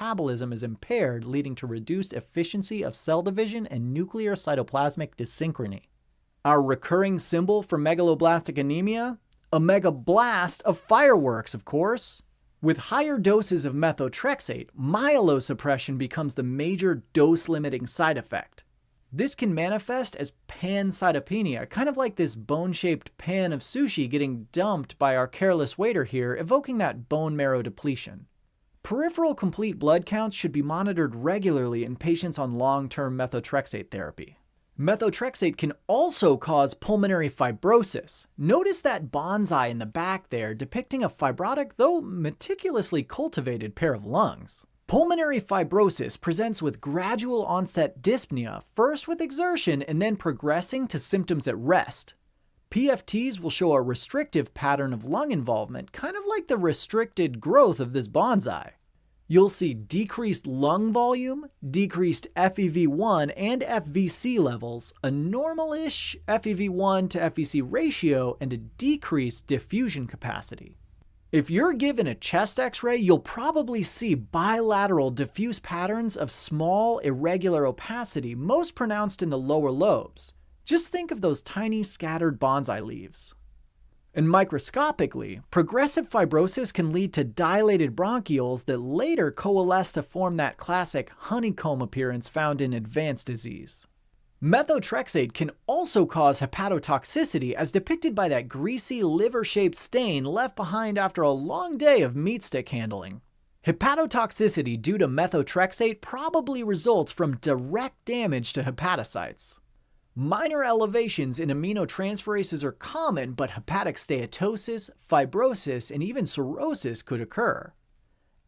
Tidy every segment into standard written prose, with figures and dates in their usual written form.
metabolism is impaired, leading to reduced efficiency of cell division and nuclear cytoplasmic dyssynchrony. Our recurring symbol for megaloblastic anemia? A megablast of fireworks, of course. With higher doses of methotrexate, myelosuppression becomes the major dose-limiting side effect. This can manifest as pancytopenia, kind of like this bone-shaped pan of sushi getting dumped by our careless waiter here, evoking that bone marrow depletion. Peripheral complete blood counts should be monitored regularly in patients on long-term methotrexate therapy. Methotrexate can also cause pulmonary fibrosis. Notice that bonsai in the back there depicting a fibrotic, though meticulously cultivated pair of lungs. Pulmonary fibrosis presents with gradual onset dyspnea, first with exertion and then progressing to symptoms at rest. PFTs will show a restrictive pattern of lung involvement, kind of like the restricted growth of this bonsai. You'll see decreased lung volume, decreased FEV1 and FVC levels, a normal-ish FEV1 to FVC ratio, and a decreased diffusion capacity. If you're given a chest x-ray, you'll probably see bilateral diffuse patterns of small, irregular opacity, most pronounced in the lower lobes. Just think of those tiny scattered bonsai leaves. And microscopically, progressive fibrosis can lead to dilated bronchioles that later coalesce to form that classic honeycomb appearance found in advanced disease. Methotrexate can also cause hepatotoxicity as depicted by that greasy liver-shaped stain left behind after a long day of meat stick handling. Hepatotoxicity due to methotrexate probably results from direct damage to hepatocytes. Minor elevations in aminotransferases are common, but hepatic steatosis, fibrosis, and even cirrhosis could occur.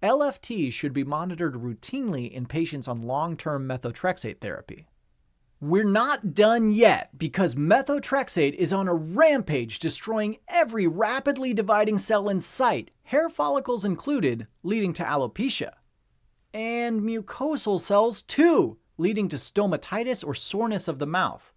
LFTs should be monitored routinely in patients on long-term methotrexate therapy. We're not done yet, because methotrexate is on a rampage, destroying every rapidly dividing cell in sight, hair follicles included, leading to alopecia. And mucosal cells too, leading to stomatitis or soreness of the mouth.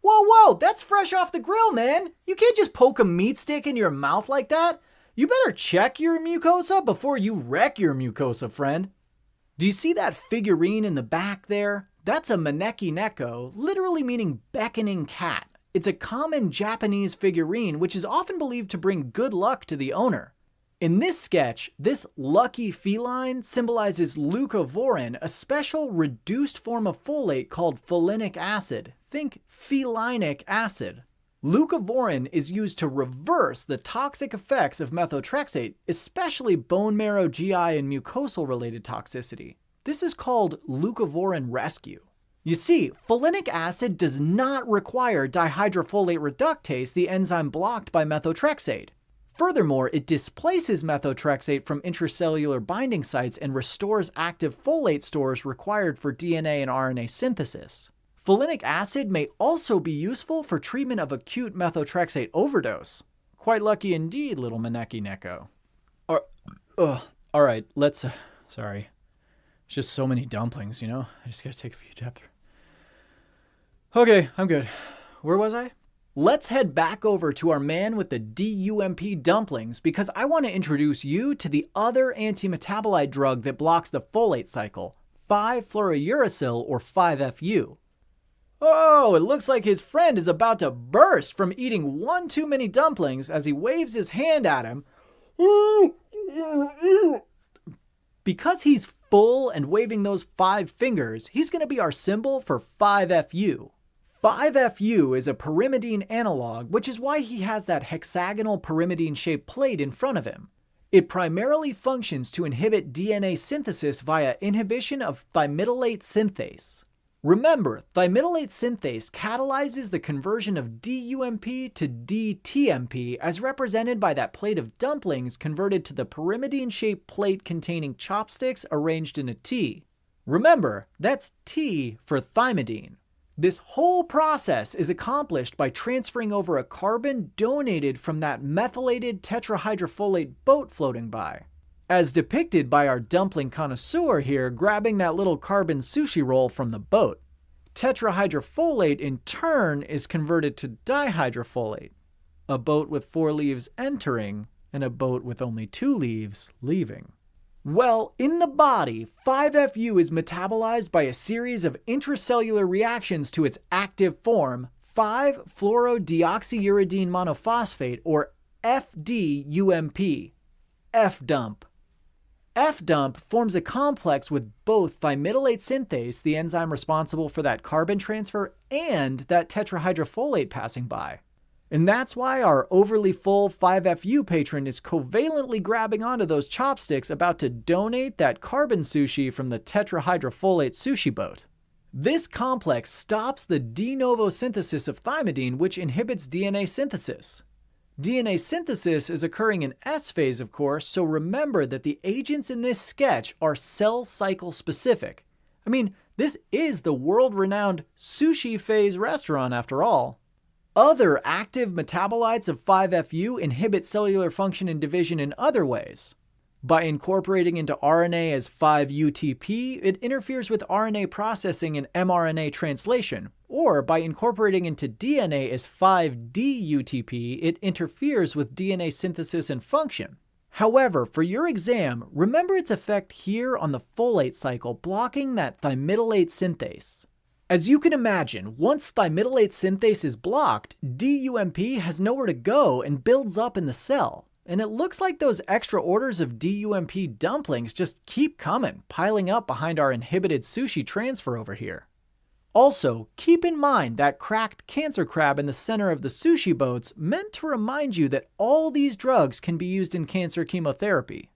Whoa, that's fresh off the grill, man! You can't just poke a meat stick in your mouth like that! You better check your mucosa before you wreck your mucosa, friend. Do you see that figurine in the back there? That's a maneki neko, literally meaning beckoning cat. It's a common Japanese figurine which is often believed to bring good luck to the owner. In this sketch, this lucky feline symbolizes leucovorin, a special reduced form of folate called folinic acid. Think felinic acid. Leucovorin is used to reverse the toxic effects of methotrexate, especially bone marrow, GI, and mucosal-related toxicity. This is called leucovorin rescue. You see, folinic acid does not require dihydrofolate reductase, the enzyme blocked by methotrexate. Furthermore, it displaces methotrexate from intracellular binding sites and restores active folate stores required for DNA and RNA synthesis. Folinic acid may also be useful for treatment of acute methotrexate overdose. Quite lucky indeed, little maneki neko. Alright, sorry. It's just so many dumplings, you know? I just gotta take a few chapters. Okay, I'm good. Where was I? Let's head back over to our man with the DUMP dumplings because I want to introduce you to the other antimetabolite drug that blocks the folate cycle, 5-fluorouracil or 5-FU. Oh, it looks like his friend is about to burst from eating one too many dumplings as he waves his hand at him. Because he's full and waving those 5 fingers, he's going to be our symbol for 5-FU. 5-FU is a pyrimidine analog, which is why he has that hexagonal pyrimidine-shaped plate in front of him. It primarily functions to inhibit DNA synthesis via inhibition of thymidylate synthase. Remember, thymidylate synthase catalyzes the conversion of DUMP to DTMP as represented by that plate of dumplings converted to the pyrimidine-shaped plate containing chopsticks arranged in a T. Remember, that's T for thymidine. This whole process is accomplished by transferring over a carbon donated from that methylated tetrahydrofolate boat floating by. As depicted by our dumpling connoisseur here grabbing that little carbon sushi roll from the boat. Tetrahydrofolate in turn is converted to dihydrofolate, a boat with 4 leaves entering and a boat with only 2 leaves leaving. Well, in the body, 5-FU is metabolized by a series of intracellular reactions to its active form, 5-fluorodeoxyuridine monophosphate, or FDUMP. F-dump. F-dump forms a complex with both thymidylate synthase, the enzyme responsible for that carbon transfer, and that tetrahydrofolate passing by. And that's why our overly full 5-FU patron is covalently grabbing onto those chopsticks about to donate that carbon sushi from the tetrahydrofolate sushi boat. This complex stops the de novo synthesis of thymidine, which inhibits DNA synthesis. DNA synthesis is occurring in S phase, of course, so remember that the agents in this sketch are cell cycle specific. I mean, this is the world-renowned sushi phase restaurant after all. Other active metabolites of 5-FU inhibit cellular function and division in other ways. By incorporating into RNA as 5-UTP, it interferes with RNA processing and mRNA translation. Or by incorporating into DNA as 5-DUTP, it interferes with DNA synthesis and function. However, for your exam, remember its effect here on the folate cycle, blocking that thymidylate synthase. As you can imagine, once thymidylate synthase is blocked, DUMP has nowhere to go and builds up in the cell. And it looks like those extra orders of DUMP dumplings just keep coming, piling up behind our inhibited sushi transfer over here. Also, keep in mind that cracked cancer crab in the center of the sushi boats meant to remind you that all these drugs can be used in cancer chemotherapy.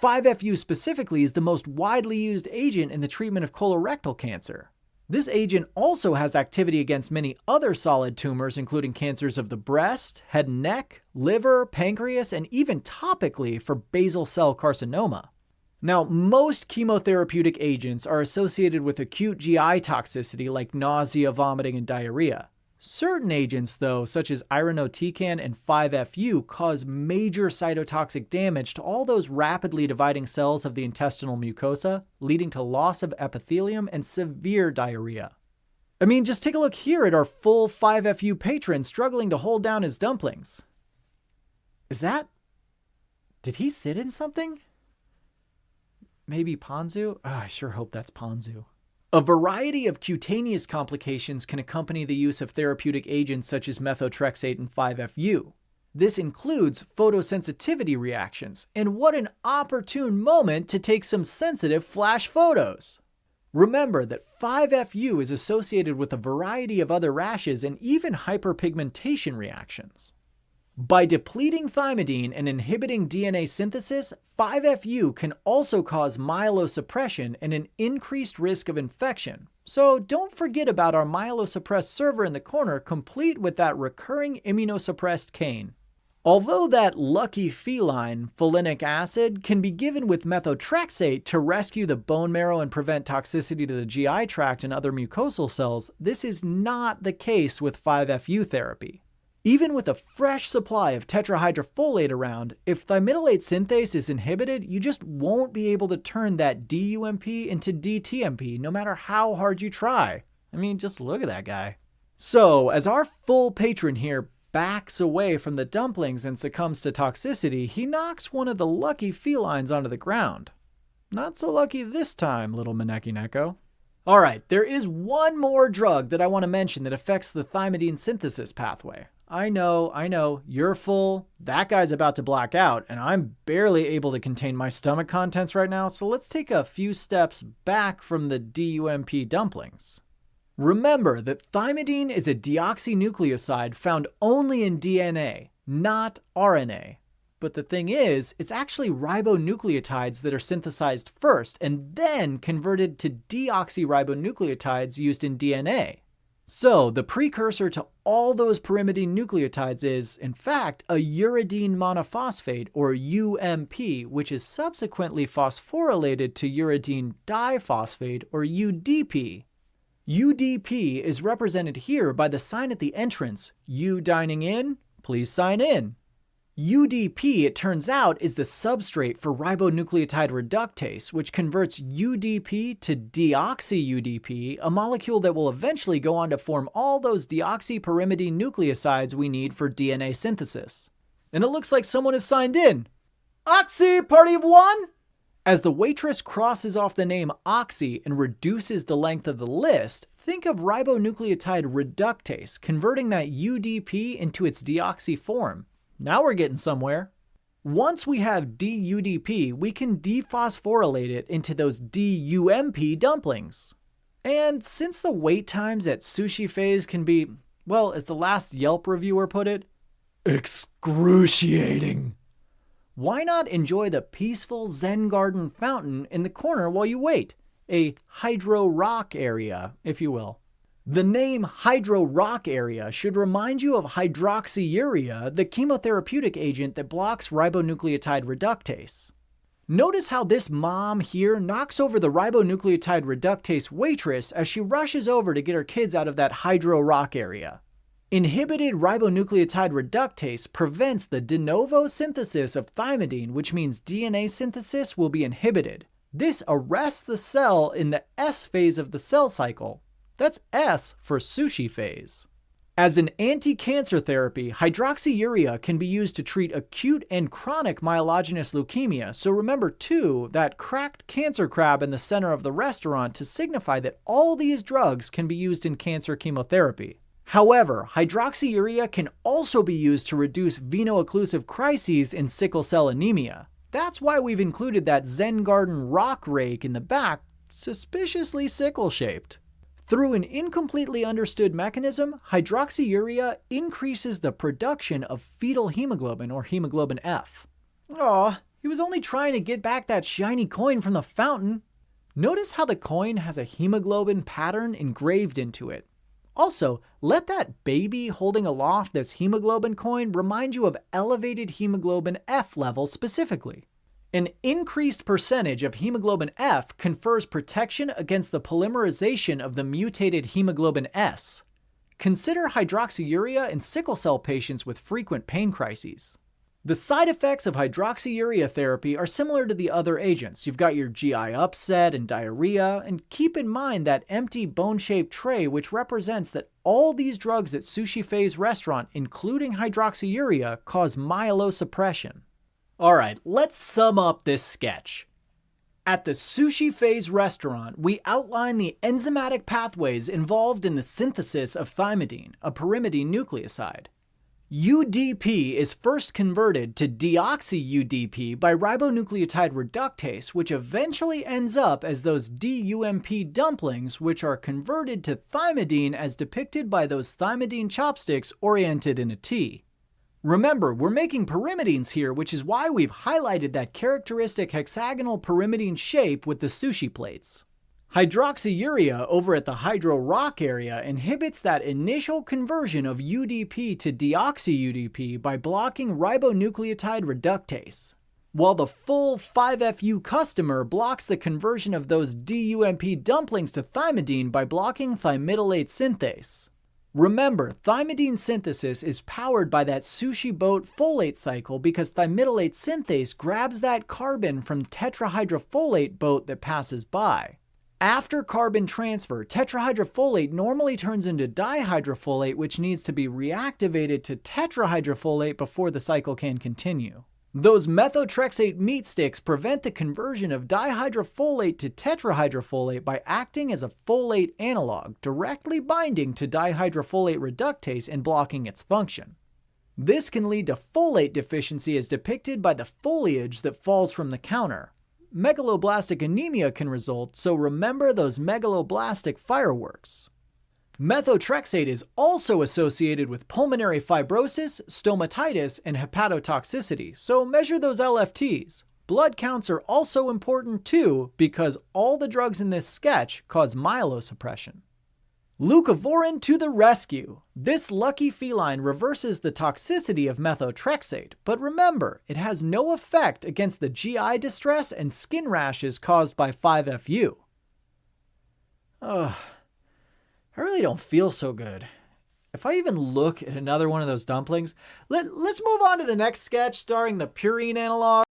5-FU specifically is the most widely used agent in the treatment of colorectal cancer. This agent also has activity against many other solid tumors, including cancers of the breast, head and neck, liver, pancreas, and even topically for basal cell carcinoma. Now, most chemotherapeutic agents are associated with acute GI toxicity like nausea, vomiting, and diarrhea. Certain agents, though, such as irinotecan and 5-FU, cause major cytotoxic damage to all those rapidly dividing cells of the intestinal mucosa, leading to loss of epithelium and severe diarrhea. I mean, just take a look here at our full 5-FU patron struggling to hold down his dumplings. Did he sit in something? Maybe Ponzu? I sure hope that's Ponzu. A variety of cutaneous complications can accompany the use of therapeutic agents such as methotrexate and 5-FU. This includes photosensitivity reactions, and what an opportune moment to take some sensitive flash photos! Remember that 5-FU is associated with a variety of other rashes and even hyperpigmentation reactions. By depleting thymidine and inhibiting DNA synthesis, 5-FU can also cause myelosuppression and an increased risk of infection. So don't forget about our myelosuppressed server in the corner, complete with that recurring immunosuppressed cane. Although that lucky feline, folinic acid, can be given with methotrexate to rescue the bone marrow and prevent toxicity to the GI tract and other mucosal cells, this is not the case with 5-FU therapy. Even with a fresh supply of tetrahydrofolate around, if thymidylate synthase is inhibited, you just won't be able to turn that DUMP into DTMP no matter how hard you try. I mean, just look at that guy. So, as our full patron here backs away from the dumplings and succumbs to toxicity, he knocks one of the lucky felines onto the ground. Not so lucky this time, little Maneki-Neko. Alright, there is one more drug that I want to mention that affects the thymidine synthesis pathway. I know, you're full, that guy's about to black out, and I'm barely able to contain my stomach contents right now, so let's take a few steps back from the DUMP dumplings. Remember that thymidine is a deoxynucleoside found only in DNA, not RNA. But the thing is, it's actually ribonucleotides that are synthesized first and then converted to deoxyribonucleotides used in DNA. So, the precursor to all those pyrimidine nucleotides is, in fact, a uridine monophosphate, or UMP, which is subsequently phosphorylated to uridine diphosphate, or UDP. UDP is represented here by the sign at the entrance, "You dining in? Please sign in." UDP, it turns out, is the substrate for ribonucleotide reductase, which converts UDP to deoxy-UDP, a molecule that will eventually go on to form all those deoxypyrimidine nucleosides we need for DNA synthesis. And it looks like someone has signed in. Oxy, party of one? As the waitress crosses off the name oxy and reduces the length of the list, think of ribonucleotide reductase, converting that UDP into its deoxy form. Now we're getting somewhere. Once we have DUDP, we can dephosphorylate it into those DUMP dumplings. And since the wait times at Sushi Phase can be, well, as the last Yelp reviewer put it, excruciating, why not enjoy the peaceful Zen garden fountain in the corner while you wait? A hydro rock area, if you will. The name hydro rock area should remind you of hydroxyurea, the chemotherapeutic agent that blocks ribonucleotide reductase. Notice how this mom here knocks over the ribonucleotide reductase waitress as she rushes over to get her kids out of that hydro rock area. Inhibited ribonucleotide reductase prevents the de novo synthesis of thymidine, which means DNA synthesis will be inhibited. This arrests the cell in the S phase of the cell cycle. That's S for Sushi Phase. As an anti-cancer therapy, hydroxyurea can be used to treat acute and chronic myelogenous leukemia, so remember too that cracked cancer crab in the center of the restaurant to signify that all these drugs can be used in cancer chemotherapy. However, hydroxyurea can also be used to reduce veno-occlusive crises in sickle cell anemia. That's why we've included that Zen garden rock rake in the back, suspiciously sickle-shaped. Through an incompletely understood mechanism, hydroxyurea increases the production of fetal hemoglobin, or hemoglobin F. Aw, he was only trying to get back that shiny coin from the fountain. Notice how the coin has a hemoglobin pattern engraved into it. Also, let that baby holding aloft this hemoglobin coin remind you of elevated hemoglobin F levels specifically. An increased percentage of hemoglobin F confers protection against the polymerization of the mutated hemoglobin S. Consider hydroxyurea in sickle cell patients with frequent pain crises. The side effects of hydroxyurea therapy are similar to the other agents. You've got your GI upset and diarrhea, and keep in mind that empty bone-shaped tray which represents that all these drugs at Sushi Phase restaurant, including hydroxyurea, cause myelosuppression. Alright, let's sum up this sketch. At the Sushi Phase restaurant, we outline the enzymatic pathways involved in the synthesis of thymidine, a pyrimidine nucleoside. UDP is first converted to deoxy-UDP by ribonucleotide reductase, which eventually ends up as those DUMP dumplings, which are converted to thymidine as depicted by those thymidine chopsticks oriented in a T. Remember, we're making pyrimidines here, which is why we've highlighted that characteristic hexagonal pyrimidine shape with the sushi plates. Hydroxyurea over at the hydro rock area inhibits that initial conversion of UDP to deoxy-UDP by blocking ribonucleotide reductase, while the full 5FU customer blocks the conversion of those DUMP dumplings to thymidine by blocking thymidylate synthase. Remember, thymidine synthesis is powered by that sushi boat folate cycle because thymidylate synthase grabs that carbon from tetrahydrofolate boat that passes by. After carbon transfer, tetrahydrofolate normally turns into dihydrofolate, which needs to be reactivated to tetrahydrofolate before the cycle can continue. Those methotrexate meat sticks prevent the conversion of dihydrofolate to tetrahydrofolate by acting as a folate analog, directly binding to dihydrofolate reductase and blocking its function. This can lead to folate deficiency as depicted by the foliage that falls from the counter. Megaloblastic anemia can result, so remember those megaloblastic fireworks. Methotrexate is also associated with pulmonary fibrosis, stomatitis, and hepatotoxicity, so measure those LFTs. Blood counts are also important too, because all the drugs in this sketch cause myelosuppression. Leucovorin to the rescue! This lucky feline reverses the toxicity of methotrexate, but remember, it has no effect against the GI distress and skin rashes caused by 5FU. Ugh, I really don't feel so good. If I even look at another one of those dumplings, let's move on to the next sketch starring the purine analog.